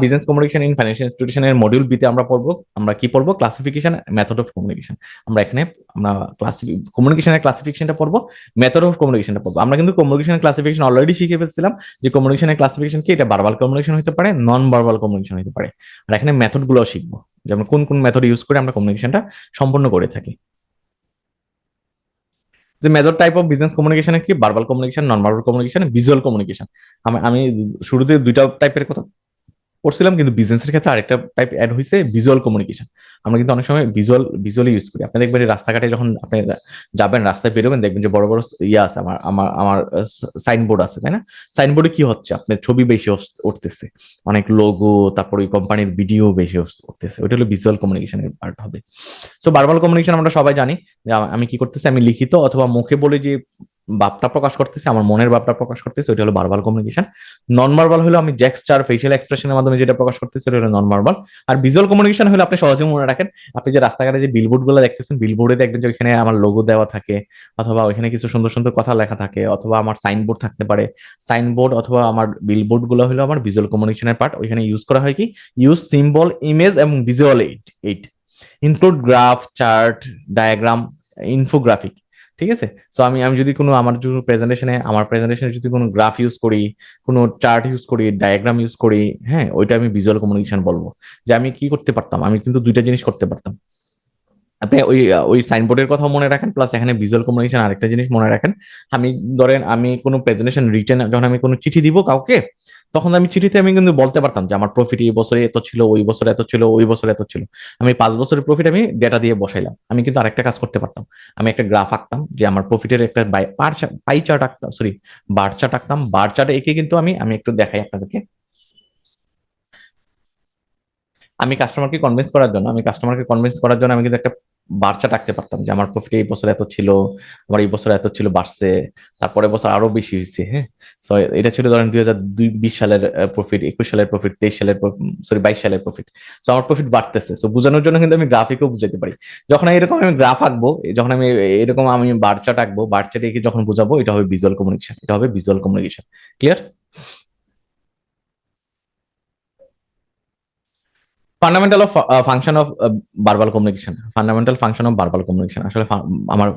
Business communication in financial ইনস্টিটিউশনের module বিতে আমরা পড়বো, আমরা কি পড়বো, ক্লাসিফিকেশন মেথড অফ কমিউনিকেশন। আমরা এখানে আমরা কমিউনিকেশনের ক্লাসিফিকেশনটা পড়বো, মেথড অফ কমিউনিকেশনটা পড়বো। আমরা কিন্তু কমিউনিকেশনের ক্লাসিফিকেশন অলরেডি শিখে ফেলছিলাম যে কমিউনিকেশনের ক্লাসিফিকেশন কি, এটা ভার্বাল কমিউনিকেশন হতে পারে, নন ভার্বাল কমিউনিকেশন হতে পারে। আর এখানে মেথড গুলো শিখবো, যেমন কোন কোন মেথড ইউজ করে আমরা কমিউনিকেশনটা সম্পন্ন করে থাকি। যে major type of business communication কি, verbal communication, non verbal communication, visual communication. আমি শুরুতে দুইটা টাইপের কথা করছিলাম, কিন্তু বিজনেসের ক্ষেত্রে আরেকটা টাইপ অ্যাড হয়েছে, ভিজুয়াল কমিউনিকেশন। আমরা কিন্তু অনেক সময় ভিজুয়ালি ইউজ করি। আপনি দেখবেন রাস্তাঘাটে যখন আপনি যাবেন, রাস্তায় বেরোবেন, দেখবেন যে বড় বড় ইয়ে আছে, আমার আমার আমার সাইনবোর্ড আছে, তাই না? সাইনবোর্ডে কি হচ্ছে, আপনার ছবি বেশি উঠতেছে, অনেক লোগো, তারপর ওই কোম্পানির ভিডিও বেশি উঠতেছে, ওইটা হলো ভিজুয়াল কমিউনিকেশনের পার্ট হবে। সো ভার্বাল কমিউনিকেশন আমরা সবাই জানি যে আমি কি করতেছি, আমি লিখিত অথবা মুখে বলে যে ভাবটা প্রকাশ করতেছে, আমার মনের ভাবটা প্রকাশ করতেছে, ওইটা হলো ভার্বাল কমিউনিকেশন। নন ভার্বাল হলো আমি জেস্টার, ফেশিয়াল এক্সপ্রেশনের মাধ্যমে যেটা প্রকাশ করতেছি, ওটা হলো নন ভার্বাল। আর ভিজুয়াল কমিউনিকেশন হলো, আপনি সহজে মনে রাখেন, আপনি যে রাস্তাঘাটে যে বিলবোর্ড গুলো দেখতেছেন, বিলবোর্ডে দেখবেন যে ওইখানে আমার লোগো দেওয়া থাকে, অথবা ওইখানে কিছু সুন্দর সুন্দর কথা লেখা থাকে, অথবা আমার সাইনবোর্ড থাকতে পারে। সাইনবোর্ড অথবা আমার বিলবোর্ড গুলো হলো আমার ভিজুয়াল কমিউনিকেশনের পার্ট। ওইখানে ইউজ করা হয় কি, ইউজ সিম্বল, ইমেজ এবং visual aid, include graph, chart, diagram, infographic. ঠিক আছে? সো আমি আমি যদি কোনো আমার প্রেজেন্টেশনে যদি কোনো গ্রাফ ইউজ করি, কোনো চার্ট ইউজ করি, ডায়াগ্রাম ইউজ করি, হ্যাঁ, ওইটা আমি ভিজুয়াল কমিউনিকেশন বলবো। যে আমি কি করতে পারতাম, আমি কিন্তু দুইটা জিনিস করতে পারতাম। আপনি ওই সাইনবোর্ডের কথা মনে রাখেন, প্লাস এখানে ভিজুয়াল কমিউনিকেশন আরেকটা জিনিস মনে রাখেন। আমি ধরেন আমি কোনো প্রেজেন্টেশন রিটেন, যখন আমি কোনো চিঠি দিব কাউকে, তখন আমি চিঠিতে আমি কিন্তু বলতে পারতাম যে আমার প্রফিট এই বছরে এত ছিল, ওই বছরে এত ছিল, ওই বছরে এত ছিল। আমি 5 বছরের প্রফিট আমি ডেটা দিয়ে বসাইলাম। আমি কিন্তু আরেকটা কাজ করতে পারতাম, আমি একটা গ্রাফ আঁকতাম, যে আমার প্রফিটের একটা পাই চার্ট আঁকতাম, সরি, বার চার্ট আঁকতাম। বার চার্ট এঁকে কিন্তু আমি একটু দেখাই আপনাদেরকে। আমি কাস্টমারকে কনভিন্স করার জন্য আমি কিন্তু একটা বার্তা রাখতে পারতাম যে আমার প্রফিট এই বছর এত ছিল, আমার এই বছর এত ছিল, বাড়ছে, তারপরে বছর আরো বেশি হয়েছে। হ্যাঁ, সো এটা ছিল ধরেন 2020 সালের প্রফিট, 21 সালের প্রফিট, 23 সালের, সরি 22 সালের প্রফিট। সো আমার প্রফিট বাড়তেছে, সো বোঝানোর জন্য কিন্তু আমি গ্রাফিকও বুঝাইতে পারি। যখন এরকম আমি গ্রাফ আঁকবো, যখন আমি এরকম আমি বার চার্ট আঁকবো, বার চার্ট এঁকে যখন বুঝাবো, এটা হবে ভিজুয়াল কমিউনিকেশন, এটা হবে visual communication. Clear? Fundamental of function of verbal communication, fundamental function of verbal communication. আসলে আমার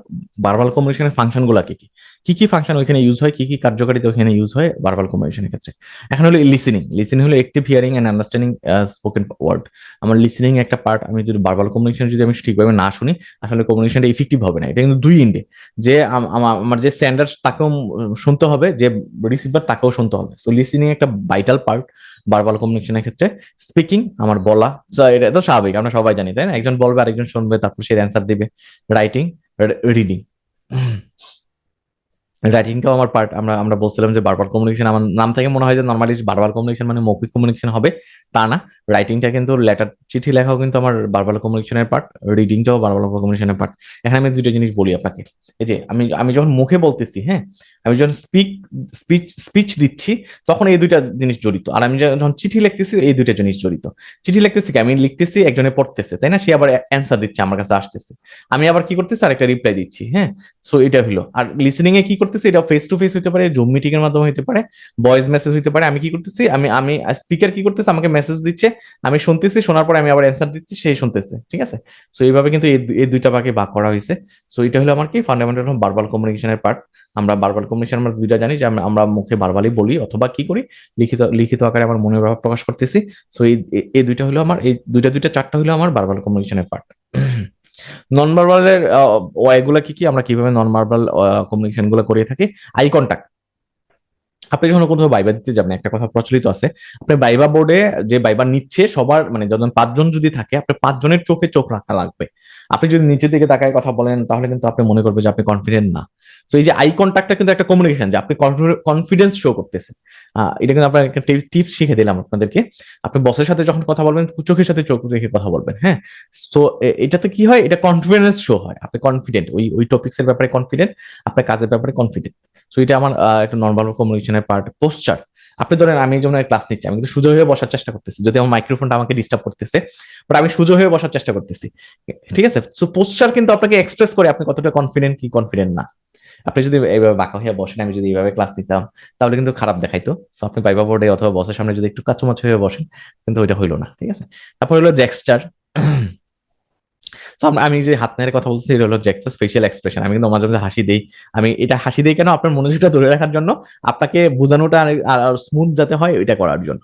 ভার্বাল কমিউনিকেশনের ফাংশন গুলা কি কি, কি কি ফাংশন ওইখানে ইউজ হয়, কি কি কার্যকারিতা ওইখানে ইউজ হয় ভার্বাল কমিউনিকেশনের ক্ষেত্রে। এখন হলো লিসেনিং। লিসেনিং হলো active hearing and understanding spoken word. আমার লিসেনিং একটা পার্ট। আমি যদি ভার্বাল কমিউনিকেশন যদি আমি ঠিকভাবে না শুনি, আসলে কমিউনিকেশনটা ইফেক্টিভ হবে না। এটা কিন্তু দুই এন্ডে, যে আমার যে স্ট্যান্ডার্ড তাকেও শুনতে হবে, যে রিসিভার তাকেও শুনতে হবে। সো লিসেনিং একটা ভাইটাল পার্ট ভার্বাল কমিউনিকেশনের ক্ষেত্রে। স্পিকিং, আমার বলা, এটা তো স্বাভাবিক, আমরা সবাই জানি, তাই না? একজন বলবে, আরেকজন শুনবে, তারপর সে অ্যান্সার দিবে। রাইটিং, রিডিং, রাইটিংটাও আমার পার্ট। আমরা আমরা বলছিলাম যে ভার্বাল কমিউনিকেশন, আমার নাম থেকে মনে হয় যে নর্মালি ভার্বাল কমিউনিকেশন মানে মৌখিক কমিউনিকেশন হবে, তা না। রাইটিংটা কিন্তু লেটার, চিঠি লেখাও কিন্তু আমার ভার্বাল কমিউনিকেশনের পার্ট, রিডিংটাও ভার্বাল কমিউনিকেশনের পার্ট। এখানে আমি দুটো জিনিস বলি আপনাকে। এই যে আমি আমি যখন মুখে বলতেছি, হ্যাঁ, আমি যখন স্পিচ দিচ্ছি, তখন এই দুইটা জিনিস জড়িত। আর আমি যখন চিঠি লিখতেছি, এই দুইটা জিনিস জড়িত। চিঠি লিখতেছি কি, আমি লিখতেছি, একজনে পড়তেছে, তাই না? সে আবার অ্যান্সার দিচ্ছে, আমার কাছে আসতেছে, আমি আবার কি করতেছি, আরেকটা রিপ্লাই দিচ্ছি। হ্যাঁ, সো এটা হলো। আর লিসেনিং এ কি করতেছি, এটা ফেস টু ফেস হতে পারে, জুম মিটিং এর মাধ্যমে হতে পারে, ভয়েস মেসেজ হতে পারে। আমি কি করতেছি, আমি আমি স্পিকার কি করতেছে, আমাকে মেসেজ দিচ্ছে, আমি শুনতেছি, শোনার পরে আমি আবার অ্যান্সার দিচ্ছি, সেই শুনতেছে। ঠিক আছে? সো এইভাবে কিন্তু এই দুইটা ভাগে ভাগ করা হয়েছে। সো এটা হলো আমার কি ফান্ডামেন্টাল ভার্বাল কমিউনিকেশনের পার্ট। আমরা ভার্বাল কমিউনিকেশন আমরা দুইটা জানি, যে আমরা মুখে ভার্বালি বলি, অথবা কি করি, লিখিত লিখিত আকারে আমার মনের ভাব প্রকাশ করতেছি। সো এই দুইটা হলো আমার, এই দুইটা চারটা হলো আমার ভার্বাল কমিউনিকেশনের পার্ট। নন ভার্বালের ওয়াইগুলা কি কি, আমরা কিভাবে নন ভার্বাল কমিউনিকেশন গুলো করে থাকি। Eye contact. আপনি যখন কোথাও ভাইবা দিতে যাবেন, একটা কথা প্রচলিত আছে, আপনি ভাইবা বোর্ডে যে ভাইবা নিচ্ছে সবার, মানে যখন 5 জন যদি থাকে, আপনার 5 জনের চোখে চোখ রাখা লাগবে। আপনি যদি নিচের দিকে তাকায় কথা বলেন, তাহলে কিন্তু আপনি মনে করবে যে আপনি কনফিডেন্ট না। তো এই যে আই কন্ট্যাক্টটা কিন্তু একটা কমিউনিকেশন, যে আপনি কনফিডেন্স শো করতেছেন। এটা কিন্তু আপনার একটা টিপস শিখে দিলাম আপনাদেরকে। আপনি বসের সাথে যখন কথা বলবেন, চোখের সাথে চোখ রেখে কথা বলবেন। হ্যাঁ, তো এটাতে কি হয়, এটা কনফিডেন্স শো হয়, আপনি কনফিডেন্ট, ওই ওই টপিক্স এর ব্যাপারে কনফিডেন্ট, আপনার কাজের ব্যাপারে কনফিডেন্ট। সো এটা আমার একটা নর্মাল কমিউনিকেশনের পার্ট। পোস্টার, আপনি ধরেন আমি যেমন ক্লাস নিচ্ছি, আমি কিন্তু সোজা হয়ে বসার চেষ্টা করতেছি, যদি আমার মাইক্রোফোনটা আমাকে ডিস্টার্ব করতেছে, বাট আমি সোজা হয়ে বসার চেষ্টা করতেছি। ঠিক আছে? সো পোস্টার কিন্তু আপনাকে এক্সপ্রেস করে আপনি কতটা কনফিডেন্ট কি কনফিডেন্ট না। আপনি যদি এইভাবে বাঁকা হয়ে বসেন, আমি যদি এইভাবে ক্লাস নিতাম, তাহলে কিন্তু খারাপ দেখাইতো। সো আপনি ভাইবা বোর্ডে অথবা বসের সামনে যদি একটু কাচুমাচু হয়ে বসেন, কিন্তু ওইটা হইলো না, ঠিক আছে। তারপর হলো জেক্সচার। তো আমি যে হাত নাড়ের কথা বলছি, এটা হলো জেক্সচার ফেশিয়াল এক্সপ্রেশন। আমি কিন্তু মাঝে মাঝে হাসি দেই। আমি এটা হাসি দেই কেন? আপনার মনোযোগটা ধরে রাখার জন্য, আপনাকে বোঝানোটা আর স্মুথ যাতে হয় ওইটা করার জন্য।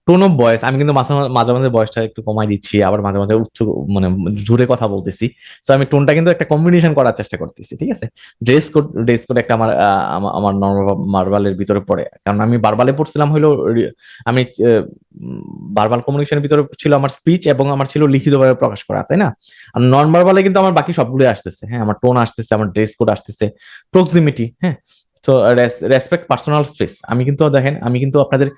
টোন অফ ভয়েস, আমি কিন্তু মাঝে মাঝে মাঝে ভয়েসটা একটু কমাই দিচ্ছি, আবার মাঝে মাঝে উচ্চ মানে জোরে কথা বলতেছি। তো আমি টোনটা কিন্তু একটা কম্বিনেশন করার চেষ্টা করতেছি, ঠিক আছে। ড্রেস কোড একটা আমার আমার নর্মাল মার্বালের ভিতরে পড়ে, কারণ আমি বারবালে পড়ছিলাম হলো আমি বারবাল কমিউনিকেশনের ভিতরে ছিল আমার স্পিচ এবং আমার ছিল লিখিতভাবে প্রকাশ করা, তাই না? আর নন ভার্বালে কিন্তু আমার বাকি সবগুলো আসতেছে, হ্যাঁ, আমার টোন আসতেছে, আমার ড্রেস কোড আসতেছে, প্রক্সিমিটি, হ্যাঁ। তো রেসপেক্ট পার্সোনাল স্পেস, আমি কিন্তু দেখেন, আমি কিন্তু আপনাদের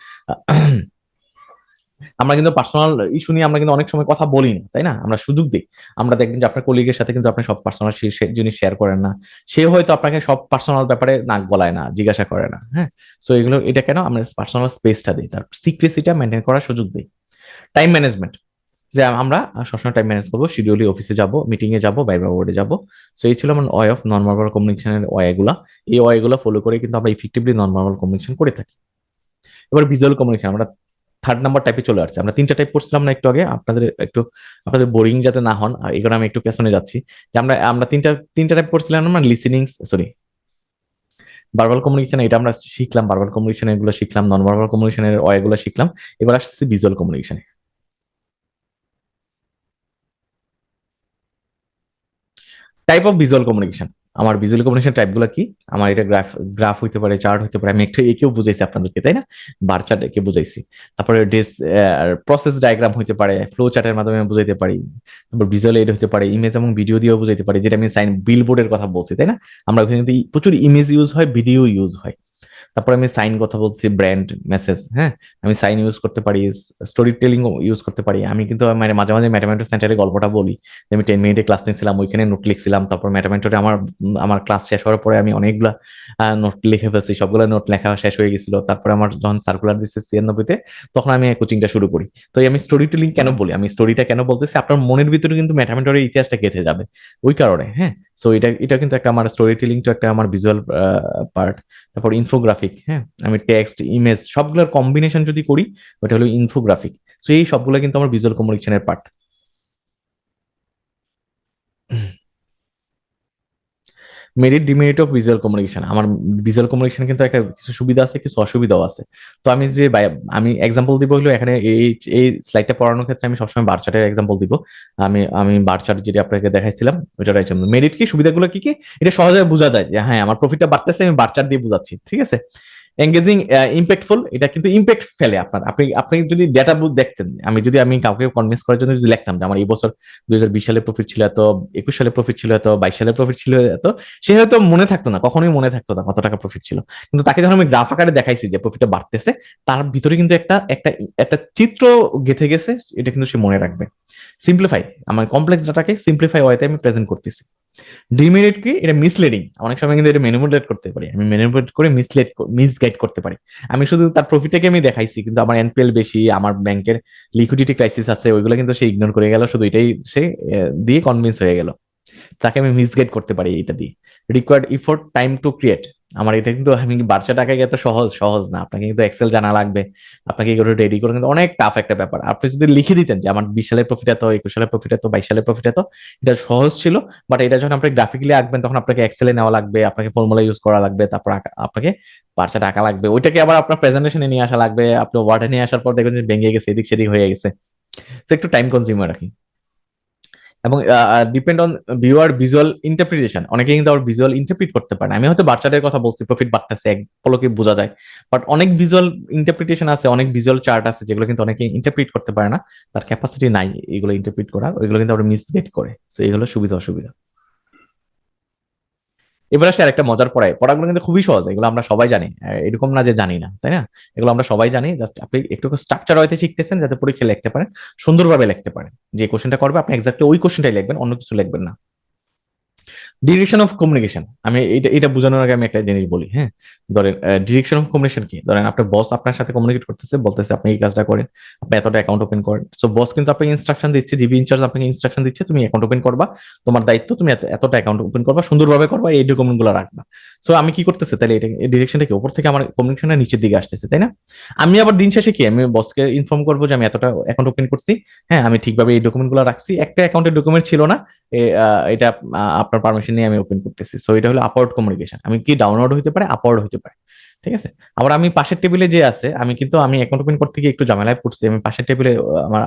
আমরা কিন্তু পার্সোনাল ইস্যু নিয়ে আমরা কিন্তু অনেক সময় কথা বলি না, তাই না? আমরা সুযোগ দিই। আমরা দেখবেন যে আপনার কলিগের সাথে কিন্তু আপনি সব পার্সোনাল জিনিস শেয়ার করেন না। সে হয়তো আপনাকে সব পার্সোনাল ব্যাপারে নাক গলায় না, জিজ্ঞাসা করে না, হ্যাঁ। সো এগুলো, এটা কেন? আমরা পার্সোনাল স্পেসটা দিই, তার সিক্রেসিটা মেনটেন করার সুযোগ দিই। টাইম ম্যানেজমেন্ট, যে আমরা সবসময় টাইম ম্যানেজ করবো, শিডিউলি অফিসে যাব, মিটিং এ যাব, ভাইবা বোর্ডে যাব। সো এই ছিল আমার ওয়ে অফ নন ভার্বাল কমিউনিকেশনের ওয়েগুলা। এই ওয়েগুলো ফলো করে কিন্তু আমরা ইফেক্টিভলি নন ভার্বাল কমিউনিকেশন করে থাকি। এবার ভিজুয়াল কমিউনিকেশন, আমরা থার্ড নাম্বার টাইপে চলে আসছে। আমরা তিনটা টাইপ পড়ছিলাম না একটু আগে, আপনাদের বোরিং যাতে না হন, এই কারণে আমি একটু পেছনে যাচ্ছি। যে আমরা আমরা তিনটা টাইপ পড়ছিলাম, আমরা লিসেনিং, সরি, ভার্বাল কমিউনিকেশন, এটা আমরা শিখলাম, ভার্বাল কমিউনিকেশন এগুলো শিখলাম, নন ভার্বাল কমিউনিকেশনের ওয়েগুলো শিখলাম। এবার আসছে visual communication. Type of visual communication, আমার ভিজুয়াল কমিউনিকেশন টাইপ গুলো কি? আমার এটা গ্রাফ গ্রাফ হইতে পারে, চার্ট হইতে পারে, আমি একটু একেও বুঝাইছি আপনাদেরকে, তাই না? বার চার্ট একে বুঝাইছি। তারপরে প্রসেস ডায়াগ্রাম হইতে পারে, ফ্লো চার্টের মাধ্যমে আমি বুঝাইতে পারি। তারপর ভিজুয়াল এড হইতে পারে, ইমেজ এবং ভিডিও দিয়েও বুঝাইতে পারি, যেটা আমি সাইন বিলবোর্ডের কথা বলছি, তাই না? আমরা ওখানে কিন্তু প্রচুর ইমেজ ইউজ হয়, ভিডিও ইউজ হয়। তারপর আমি সাইন কথা বলছি, ব্র্যান্ড মেসেজ, হ্যাঁ। আমি সাইন ইউজ করতে পারি, স্টোরি টেলিং ইউজ করতে পারি। আমি কিন্তু মানে মাঝে মাঝে ম্যাথামেটিক্স সেন্টারে গল্পটা বলি, যে আমি 10 মিনিটে ক্লাস নিয়েছিলাম, ওইখানে নোট লিখছিলাম। তারপর ম্যাথামেটিক্সে আমার ক্লাস শেষ হওয়ার পরে আমি অনেকগুলা নোট লিখে ফেলছি, সবগুলো নোট লেখা শেষ হয়ে গেছিল। তারপরে আমার যখন সার্কুলার দিচ্ছে 96-তে, তখন আমি কোচিংটা শুরু করি। তো আমি স্টোরি টেলিং কেন বলি, আমি স্টোরিটা কেন বলতেছি, আপনার মনের ভিতরে কিন্তু ম্যাথামেটিক্সের ইতিহাসটা গেঁথে যাবে ওই কারণে, হ্যাঁ। সো এটা এটা কিন্তু একটা আমার স্টোরি টেলিং, তো একটা আমার ভিজুয়াল পার্ট। তারপর ইনফোগ্রাফিক, হ্যাঁ। আমি টেক্সট, ইমেজ সবগুলোর কম্বিনেশন যদি করি, ওটা হলো ইনফোগ্রাফিক। তো এই সবগুলো কিন্তু আমার ভিজুয়াল কমিউনিকেশনের part. Merit demerit of visual communication, আমার ভিজুয়াল কমিউনিকেশন কিন্তু একটা কিছু সুবিধা আছে, কিছু অসুবিধাও আছে। তো আমি যে আমি এক্সাম্পল দিব হলো এখানে, এই এই স্লাইডটা পড়ানোর ক্ষেত্রে আমি সবসময় বার চার্টের এক্সাম্পল দিব। আমি আমি বার চার্ট যেটা আপনাকে দেখাইছিলাম ওইটার এক্সাম্পল। মেরিট কি, সুবিধাগুলো কি কি, এটা সহজে বোঝা যায় যে হ্যাঁ আমার প্রফিটটা বাড়তেছে, আমি বার চার্ট দিয়ে বোঝাচ্ছি, ঠিক আছে। এঙ্গেজিং, ইম্প্যাক্টফুল, এটা কিন্তু ইম্প্যাক্ট ফেলে আপনার। আপনি আপনি যদি ডেটা বুক দেখতেন, আমি কাউকে কনভিন্স করার জন্য যদি লিখতাম যে আমার এই বছর 2020 সালে প্রফিট ছিল এত, 21 সালে প্রফিট ছিল এত, 22 সালে প্রফিট ছিল এত, সে হয়তো মনে থাকতো না, কখনোই মনে থাকতো না কত টাকা প্রফিট ছিল। কিন্তু তাকে যখন আমি গ্রাফ আকারে দেখাইছি যে প্রফিটটা বাড়তেছে, তার ভিতরে কিন্তু একটা একটা একটা চিত্র গেঁথে গেছে, এটা কিন্তু সে মনে রাখবে। সিম্পলিফাই, আমার কমপ্লেক্স ডাটাকে সিম্পলিফাই ওয়েতে আমি প্রেজেন্ট করতেছি। ডিমেরিট কি, এটা মিসলিডিং, অনেক সময় কিন্তু এটা ম্যানিপুলেট করতে পারি, আমি ম্যানিপুলেট করে মিসগাইড করতে পারি। আমি শুধু তার প্রফিটটাকে আমি দেখাইছি, কিন্তু আমার এনপিএল বেশি, আমার ব্যাংকের লিকুইডিটি ক্রাইসিস আছে, ওইগুলো কিন্তু সে ইগনোর করে গেল, শুধু এটাই সে দিয়ে কনভিন্স হয়ে গেল। তাকে আমি মিসগাইড করতে পারি এটা দিয়ে। Required effort time to create, আমার এটা কিন্তু, আমি বাচ্চা টাকায় এত সহজ সহজ না, আপনাকে কিন্তু এক্সেল জানা লাগবে, আপনাকে এগুলো রেডি করে কিন্তু অনেক টাফ একটা ব্যাপার। আপনি যদি লিখে দিতেন যে আমার 20 সালের প্রফিট এত, 21 সালের প্রফিট এত, 22 সালের প্রফিট এত, এটা সহজ ছিল। বাট এটা যখন আপনি গ্রাফিক্যালি আঁকবেন, তখন আপনাকে এক্সেলে নেওয়া লাগবে, আপনাকে ফর্মুলা ইউজ করা লাগবে, তারপর আপনাকে বাচ্চা টাকা লাগবে, ওইটাকে আবার আপনার প্রেজেন্টেশনে নিয়ে আসা লাগবে, আপনি ওয়ার্ডে নিয়ে আসার পর দেখবেন যে ভেঙে গেছে, এদিক সেদিক হয়ে গেছে। তো একটু টাইম কনজিউমার রাখি। এবং depend on viewer visual interpretation, অনেকে কিন্তু আবার ভিজুয়াল ইন্টারপ্রিট করতে পারে না। আমি হয়তো বাচ্চাদের কথা বলছি, প্রফিট বাড়তেছে এক পলকে বোঝা যায়, বাট অনেক ভিজুয়াল ইন্টারপ্রিটেশন আছে, অনেক ভিজুয়াল চার্ট আছে, যেগুলো কিন্তু অনেকে ইন্টারপ্রিট করতে পারে না, তার ক্যাপাসিটি নাই এগুলো ইন্টারপ্রিট করা, ওইগুলো কিন্তু আবার মিসগেট করে। তো এগুলো সুবিধা অসুবিধা। এবার আসে আরেকটা মজার পড়াগুলো কিন্তু খুবই সহজ, এগুলো আমরা সবাই জানি, এরকম না যে জানি না, তাই না? এগুলো আমরা সবাই জানি, জাস্ট আপনি একটু স্ট্রাকচার হয়তো শিখতেছেন, যাতে পরীক্ষা লিখতে পারেন, সুন্দরভাবে লিখতে পারেন। যে কোশ্চেনটা করবে আপনি এক্স্যাক্টলি ওই কোশ্চেনটাই লিখবেন, অন্য কিছু লিখবেন না। ডিরেকশন অফ কমিউনিকেশন, আমি এটা বোঝানোর আগে আমি একটা জিনিস বলি, হ্যাঁ। ধরেন ডিরেকশন অফ কমিউনিকেশন কি, ধরেন আপনার বস আপনার সাথে কমিউনিকেট করতেছে, বলতেছে আপনি এই কাজটা করেন, আপনি এতটা অ্যাকাউন্ট ওপেন করেন। সো বস কিন্তু আপনাকে ইনস্ট্রাকশন দিচ্ছে, জিবি ইনচার্জ আপনাকে ইনস্ট্রাকশন দিচ্ছে, তুমি অ্যাকাউন্ট ওপেন করবা, তোমার দায়িত্ব তুমি এতটা অ্যাকাউন্ট ওপেন করবা, সুন্দরভাবে করবা, এই ডকুমেন্ট গুলো রাখবা। সো আমি কি করতেছে তাহলে, এটা ডিরেকশনটা কি উপর থেকে আমার কমিউনিকেশনের নিচের দিকে আসতেছে, তাই না? আমি আবার দিন শেষে কি আমি বসকে ইনফর্ম করবো যে আমি এতটা অ্যাকাউন্ট ওপেন করছি, হ্যাঁ, আমি ঠিকভাবে এই ডকুমেন্ট গুলো রাখছি, একটা অ্যাকাউন্টের ডকুমেন্ট ছিল না, এটা আপনার পারমিশন নিয়ে আমি ওপেন করতেছি। সো এটা হলো আপওয়ার্ড কমিউনিকেশন। আমি কি ডাউনওয়ার্ড হতে পারে, আপওয়ার্ড হতে পারে, ঠিক আছে। আবার আমি পাশের টেবিলে যে আছে, আমি কিন্তু আমি অ্যাকাউন্ট ওপেন করতে গিয়ে একটু ঝামেলায় পড়ছি, আমি পাশের টেবিলে আমার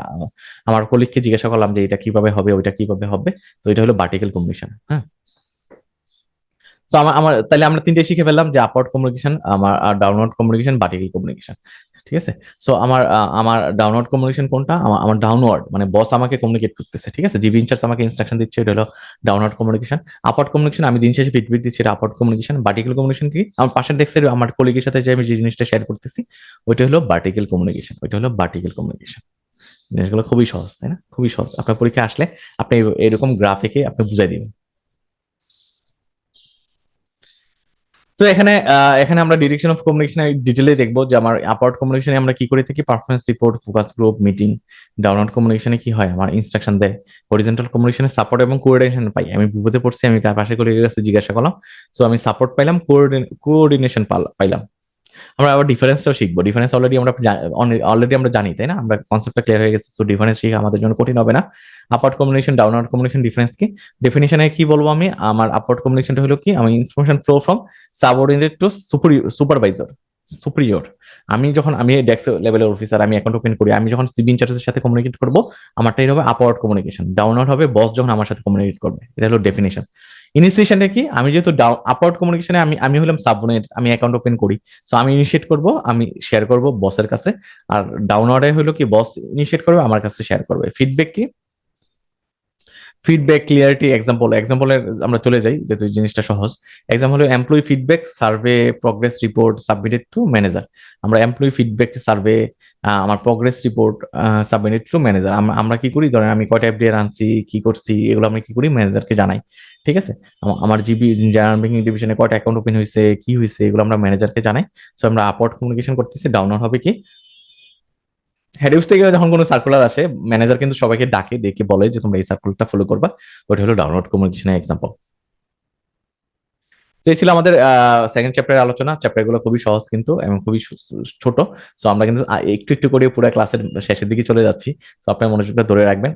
আমার কলিগকে জিজ্ঞাসা করলাম যে এটা কিভাবে হবে, ওইটা কিভাবে হবে। তো এটা হলো ভার্টিক্যাল কমিউনিকেশন, হ্যাঁ। তো আমার আমার তাহলে আমরা তিনটে শিখে ফেললাম, যে আপওয়ার্ড কমিউনিকেশন, আমার ডাউনওয়ার্ড কমিউনিকেশন, ভার্টিক্যাল কমিউনিকেশন, ঠিক আছে। সো আমার ডাউনওয়ার্ড কমিউনিকেশন কোনটা, আমার ডাউনওয়ার্ড মানে বস আমাকে কমিউনিকেট করতেছে, ঠিক আছে, জিবি ইনচার্জ আমাকে ইনস্ট্রাকশন দিচ্ছে, এটা হলো ডাউনওয়ার্ড কমিউনিকেশন। আপওয়ার্ড কমিউনিকেশন, আমি দিন শেষে ফিডব্যাক দিচ্ছি, এটা আপওয়ার্ড কমিউনিকেশন। ভার্টিক্যাল কমিউনিকেশন কি, আমার পাশের ডেস্কের আমার কলিগের সাথে যে আমি যে জিনিসটা শেয়ার করতেছি, ওইটা হলো ভার্টিক্যাল কমিউনিকেশন, ওইটা হলো ভার্টিক্যাল কমিউনিকেশন। জিনিসগুলো খুবই সহজ, তাই না? খুবই সহজ। আপনার পরীক্ষা আসলে আপনি এরকম গ্রাফিকে আপনি বুঝাই দিবেন। তো এখানে আমরা ডিরেকশন অফ কমিউনিকেশন ডিটেলে দেখবো, যে আমার আপওয়ার্ড কমিউনিকেশনে আমরা কি করে থাকি, performance report, focus group, meeting. Downward কমিউনিকেশনে কি হয়, আমার ইনস্ট্রাকশন দেয়। হরিজন্টাল কমিউনিকেশনে সাপোর্ট এবং কোঅর্ডিনেশন পাই, আমি বিপদে পড়ছি, আমি তার পাশে করে কাছে জিজ্ঞাসা করলাম, সো আমি সাপোর্ট পাইলাম, কোঅর্ডিনেশন পাইলাম। আমরা আবার ডিফারেন্সটাও শিখবো, ডিফারেন্স অলরেডি আমরা জানি, তাই না? আমরা কনসেপ্টটা ক্লিয়ার হয়ে গেছে, সো ডিফারেন্স শিখা আমাদের জন্য কঠিন হবে না। Apart communication, downward communication difference কি? ডেফিনিশনে কি বলবো আমি, আমার আপার্ট কমিউনিকেশনটা হলো কি, আমি information flow from subordinate two supervisor, superior. আমি ডেস্ক লেভেলের অফিসার, আমি অ্যাকাউন্ট ওপেন করি, আমি যখন সিবি ইনচার্জের সাথে কমিউনিকেট করবো, আমারটাই হবে আপাওয়ার্ড কমিউনিকেশন। ডাউনওয়ার্ড হবে বস যখন আমার সাথে কমিউনিকেট করবে, এটা হলো ডেফিনিশন। ইনিশিয়েশনে কি, আমি যেহেতু আপাওয়ার্ড কমিউনিকেশনে আমি হলাম সাবঅর্ডিনেট, আমি অ্যাকাউন্ট ওপেন করি, তো আমি ইনিশিয়েট করব, আমি শেয়ার করব বসের কাছে। আর ডাউনওয়ার্ডে হলো কি, বস ইনিশিয়েট করবে, আমার কাছে শেয়ার করবে। ফিডব্যাক কি, ফিডব্যাক, ক্লিয়ারিটি, এক্সাম্পলের আমরা চলে যাই, যেহেতু জিনিসটা সহজ। এক্সাম্পল হলো employee feedback survey, progress report submitted to manager. আমরা এমপ্লয়ি ফিডব্যাক সার্ভে, আমার progress report submitted to manager, আমরা কি করি, ধরেন আমি কয়টা এফডিআর আনছি, কি করছি, এগুলো আমি কি করি, ম্যানেজারকে জানাই, ঠিক আছে। আমার জিবি জেনারেল ব্যাংকিং ডিভিশনে কয়টা অ্যাকাউন্ট ওপেন হয়েছে, কি হয়েছে, এগুলো আমরা ম্যানেজারকে জানাই। সো আমরা আপওয়ার্ড কমিউনিকেশন করতেছি। ডাউনওয়ার্ড হবে কি, হেড অফিস থেকে যখন কোনো সার্কুলার আসে, ম্যানেজার কিন্তু সবাইকে ডাকে, ডেকে বলে যে তোমরা এই সার্কুলারটা ফলো করবা। ওটা হলো ডাউনলোড কমিউনিকেশনের এক্সাম্পল। তো এই ছিল আমাদের সেকেন্ড চ্যাপ্টারের আলোচনা। চ্যাপ্টার গুলো খুবই সহজ কিন্তু, এবং খুবই ছোট। সো আমরা কিন্তু একটু একটু করে পুরো ক্লাসের শেষের দিকে চলে যাচ্ছি। তো আপনার মনোযোগটা ধরে রাখবেন।